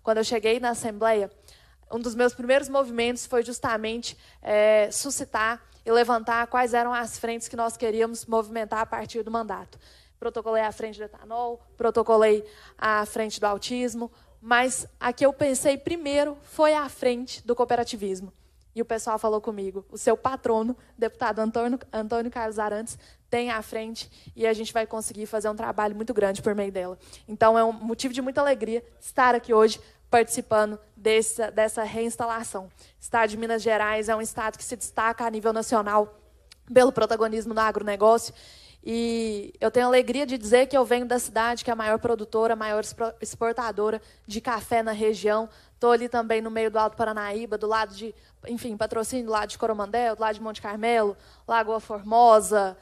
quando eu cheguei na Assembleia, um dos meus primeiros movimentos foi justamente suscitar e levantar quais eram as frentes que nós queríamos movimentar a partir do mandato. Protocolei a frente do etanol, protocolei a frente do autismo, mas a que eu pensei primeiro foi a frente do cooperativismo. E o pessoal falou comigo, o seu patrono, deputado Antônio Carlos Arantes, tem à frente e a gente vai conseguir fazer um trabalho muito grande por meio dela. Então, é um motivo de muita alegria estar aqui hoje participando dessa reinstalação. O estado de Minas Gerais é um estado que se destaca a nível nacional pelo protagonismo no agronegócio. E eu tenho a alegria de dizer que eu venho da cidade que é a maior produtora, a maior exportadora de café na região. Estou ali também no meio do Alto Paranaíba, do lado de, enfim, Patrocínio, do lado de Coromandel, do lado de Monte Carmelo, Lagoa Formosa,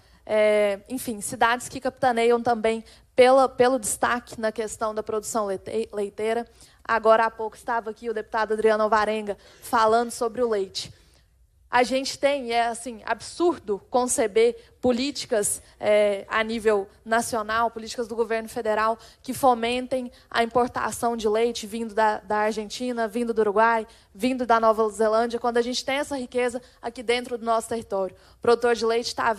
enfim, cidades que capitaneiam também pelo destaque na questão da produção leiteira. Agora, há pouco, estava aqui o deputado Adriano Alvarenga falando sobre o leite. A gente tem, é assim, absurdo conceber políticas a nível nacional, políticas do governo federal, que fomentem a importação de leite vindo da Argentina, vindo do Uruguai, vindo da Nova Zelândia, quando a gente tem essa riqueza aqui dentro do nosso território. O produtor de leite está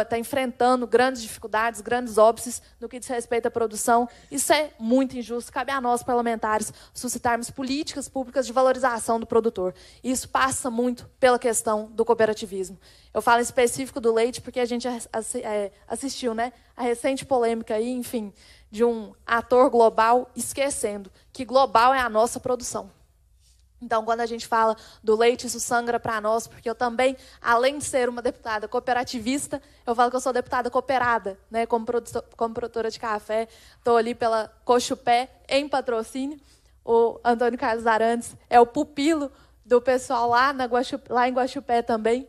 está enfrentando grandes dificuldades, grandes óbices no que diz respeito à produção. Isso é muito injusto. Cabe a nós, parlamentares, suscitarmos políticas públicas de valorização do produtor. Isso passa muito pela questão do cooperativismo. Eu falo em específico do leite porque a gente assistiu, né, a recente polêmica aí, enfim, de um ator global esquecendo que global é a nossa produção. Então, quando a gente fala do leite, isso sangra para nós, porque eu também, além de ser uma deputada cooperativista, eu falo que eu sou deputada cooperada, né, como produtora de café. Estou ali pela Cochupé, em Patrocínio. O Antônio Carlos Arantes é o pupilo do pessoal lá em Guaxupé também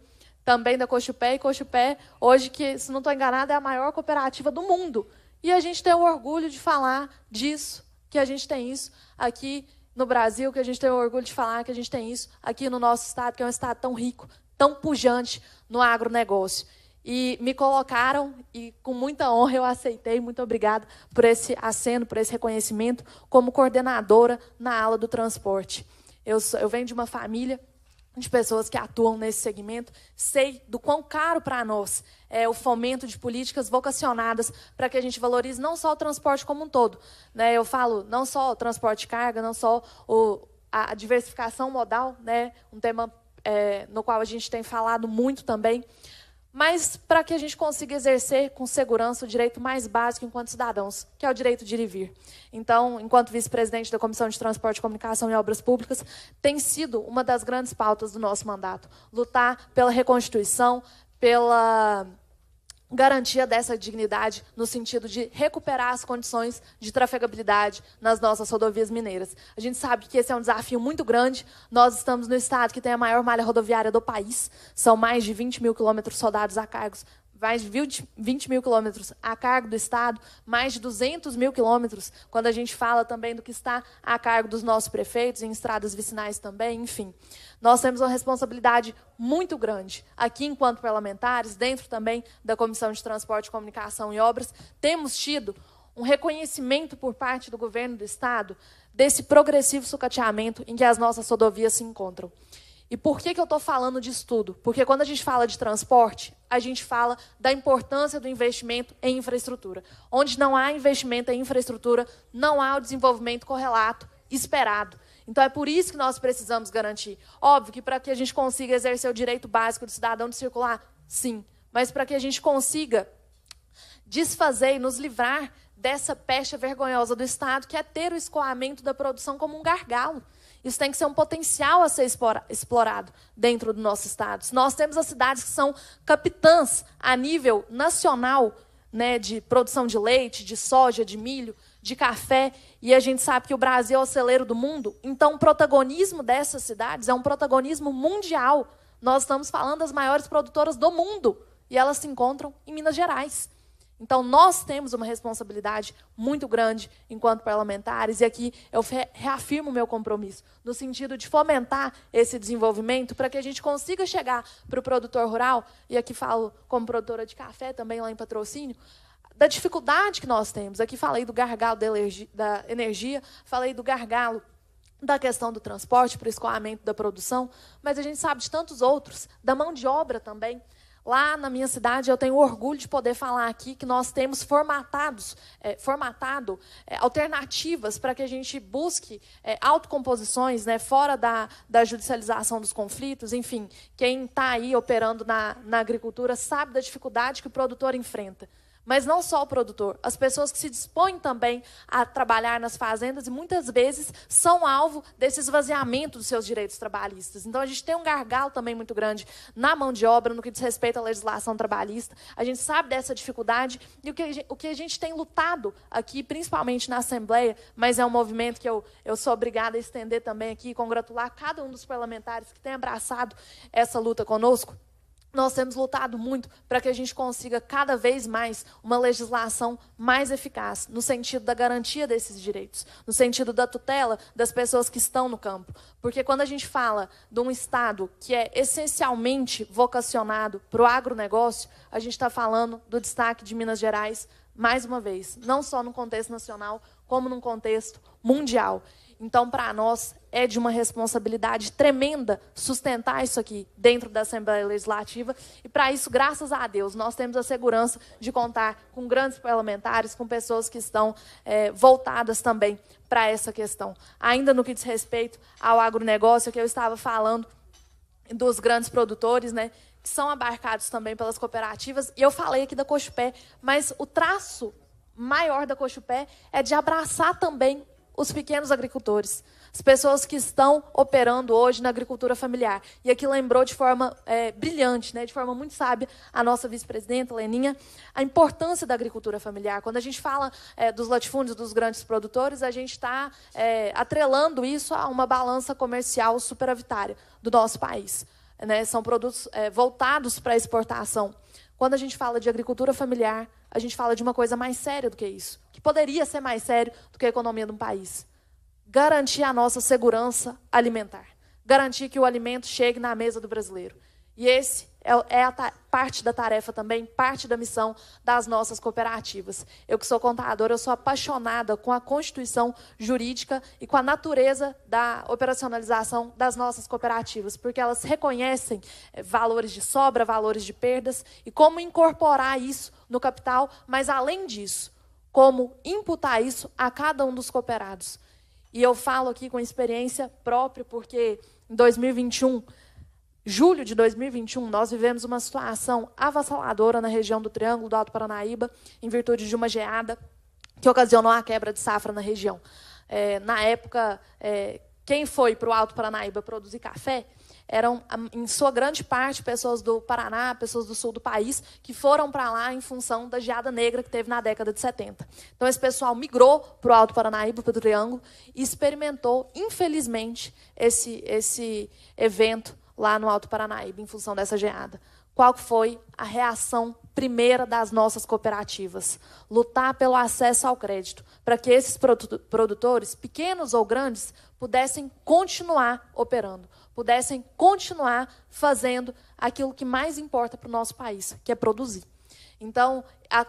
da Cochupé. E Cochupé, hoje, que, se não estou enganada, é a maior cooperativa do mundo. E a gente tem o orgulho de falar disso, que a gente tem isso aqui no Brasil, que a gente tem o orgulho de falar que a gente tem isso aqui no nosso estado, que é um estado tão rico, tão pujante no agronegócio. E me colocaram, e com muita honra eu aceitei, muito obrigada por esse aceno, por esse reconhecimento, como coordenadora na ala do transporte. Eu venho de uma família de pessoas que atuam nesse segmento, sei do quão caro para nós é o fomento de políticas vocacionadas para que a gente valorize não só o transporte como um todo, né? Eu falo não só o transporte de carga, não só a diversificação modal, né? Um tema no qual a gente tem falado muito também, mas para que a gente consiga exercer com segurança o direito mais básico enquanto cidadãos, que é o direito de ir e vir. Então, enquanto vice-presidente da Comissão de Transporte, Comunicação e Obras Públicas, tem sido uma das grandes pautas do nosso mandato, lutar pela reconstituição, pela garantia dessa dignidade no sentido de recuperar as condições de trafegabilidade nas nossas rodovias mineiras. A gente sabe que esse é um desafio muito grande. Nós estamos no estado que tem a maior malha rodoviária do país. São mais de 20 mil quilômetros rodados a cargos, mais de 20 mil quilômetros a cargo do estado, mais de 200 mil quilômetros, quando a gente fala também do que está a cargo dos nossos prefeitos, em estradas vicinais também, enfim. Nós temos uma responsabilidade muito grande aqui, enquanto parlamentares, dentro também da Comissão de Transporte, Comunicação e Obras, temos tido um reconhecimento por parte do governo do estado desse progressivo sucateamento em que as nossas rodovias se encontram. E por que eu estou falando disso tudo? Porque quando a gente fala de transporte, a gente fala da importância do investimento em infraestrutura. Onde não há investimento em infraestrutura, não há o desenvolvimento correlato esperado. Então, é por isso que nós precisamos garantir. Óbvio que para que a gente consiga exercer o direito básico do cidadão de circular, sim. Mas para que a gente consiga desfazer e nos livrar dessa pecha vergonhosa do Estado, que é ter o escoamento da produção como um gargalo. Isso tem que ser um potencial a ser explorado dentro do nosso estado. Nós temos as cidades que são capitãs a nível nacional, né, de produção de leite, de soja, de milho, de café, e a gente sabe que o Brasil é o celeiro do mundo, então o protagonismo dessas cidades é um protagonismo mundial. Nós estamos falando das maiores produtoras do mundo, e elas se encontram em Minas Gerais. Então, nós temos uma responsabilidade muito grande enquanto parlamentares, e aqui eu reafirmo o meu compromisso, no sentido de fomentar esse desenvolvimento para que a gente consiga chegar para o produtor rural, e aqui falo como produtora de café também lá em Patrocínio, da dificuldade que nós temos. Aqui falei do gargalo da energia, falei do gargalo da questão do transporte para o escoamento da produção, mas a gente sabe de tantos outros, da mão de obra também. Lá na minha cidade, eu tenho orgulho de poder falar aqui que nós temos formatado alternativas para que a gente busque autocomposições, né, fora da judicialização dos conflitos. Enfim, quem está aí operando na agricultura sabe da dificuldade que o produtor enfrenta. Mas não só o produtor, as pessoas que se dispõem também a trabalhar nas fazendas e muitas vezes são alvo desse esvaziamento dos seus direitos trabalhistas. Então, a gente tem um gargalo também muito grande na mão de obra, no que diz respeito à legislação trabalhista. A gente sabe dessa dificuldade e o que a gente tem lutado aqui, principalmente na Assembleia, mas é um movimento que eu sou obrigada a estender também aqui e congratular cada um dos parlamentares que tem abraçado essa luta conosco. Nós temos lutado muito para que a gente consiga cada vez mais uma legislação mais eficaz, no sentido da garantia desses direitos, no sentido da tutela das pessoas que estão no campo. Porque quando a gente fala de um Estado que é essencialmente vocacionado para o agronegócio, a gente está falando do destaque de Minas Gerais, mais uma vez, não só no contexto nacional, como num contexto mundial. Então, para nós, é de uma responsabilidade tremenda sustentar isso aqui dentro da Assembleia Legislativa. E, para isso, graças a Deus, nós temos a segurança de contar com grandes parlamentares, com pessoas que estão voltadas também para essa questão. Ainda no que diz respeito ao agronegócio, que eu estava falando dos grandes produtores, né, que são abarcados também pelas cooperativas. E eu falei aqui da Cochupé, mas o traço maior da Cochupé é de abraçar também os pequenos agricultores, as pessoas que estão operando hoje na agricultura familiar. E aqui lembrou de forma brilhante, né, de forma muito sábia, a nossa vice-presidenta, Leninha, a importância da agricultura familiar. Quando a gente fala dos latifúndios, dos grandes produtores, a gente está atrelando isso a uma balança comercial superavitária do nosso país. Né? São produtos voltados para a exportação. Quando a gente fala de agricultura familiar, a gente fala de uma coisa mais séria do que isso, que poderia ser mais sério do que a economia de um país. Garantir a nossa segurança alimentar. Garantir que o alimento chegue na mesa do brasileiro. E esse é parte da tarefa também, parte da missão das nossas cooperativas. Eu que sou contadora, eu sou apaixonada com a constituição jurídica e com a natureza da operacionalização das nossas cooperativas, porque elas reconhecem valores de sobra, valores de perdas, e como incorporar isso no capital, mas, além disso, como imputar isso a cada um dos cooperados. E eu falo aqui com experiência própria, porque em 2021... julho de 2021, nós vivemos uma situação avassaladora na região do Triângulo do Alto Paranaíba, em virtude de uma geada que ocasionou a quebra de safra na região. Na época, quem foi para o Alto Paranaíba produzir café eram, em sua grande parte, pessoas do Paraná, pessoas do sul do país, que foram para lá em função da geada negra que teve na década de 70. Então, esse pessoal migrou para o Alto Paranaíba, para o Triângulo, e experimentou, infelizmente, esse evento lá no Alto Paranaíba, em função dessa geada. Qual foi a reação primeira das nossas cooperativas? Lutar pelo acesso ao crédito, para que esses produtores, pequenos ou grandes, pudessem continuar operando, pudessem continuar fazendo aquilo que mais importa para o nosso país, que é produzir. Então,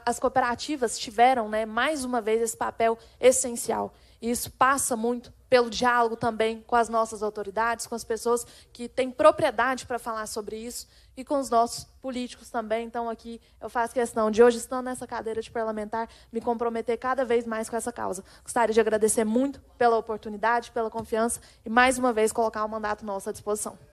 as cooperativas tiveram, né, mais uma vez, esse papel essencial. E isso passa muito pelo diálogo também com as nossas autoridades, com as pessoas que têm propriedade para falar sobre isso, e com os nossos políticos também. Então, aqui eu faço questão de, hoje, estando nessa cadeira de parlamentar, me comprometer cada vez mais com essa causa. Gostaria de agradecer muito pela oportunidade, pela confiança, e, mais uma vez, colocar o mandato nosso à disposição.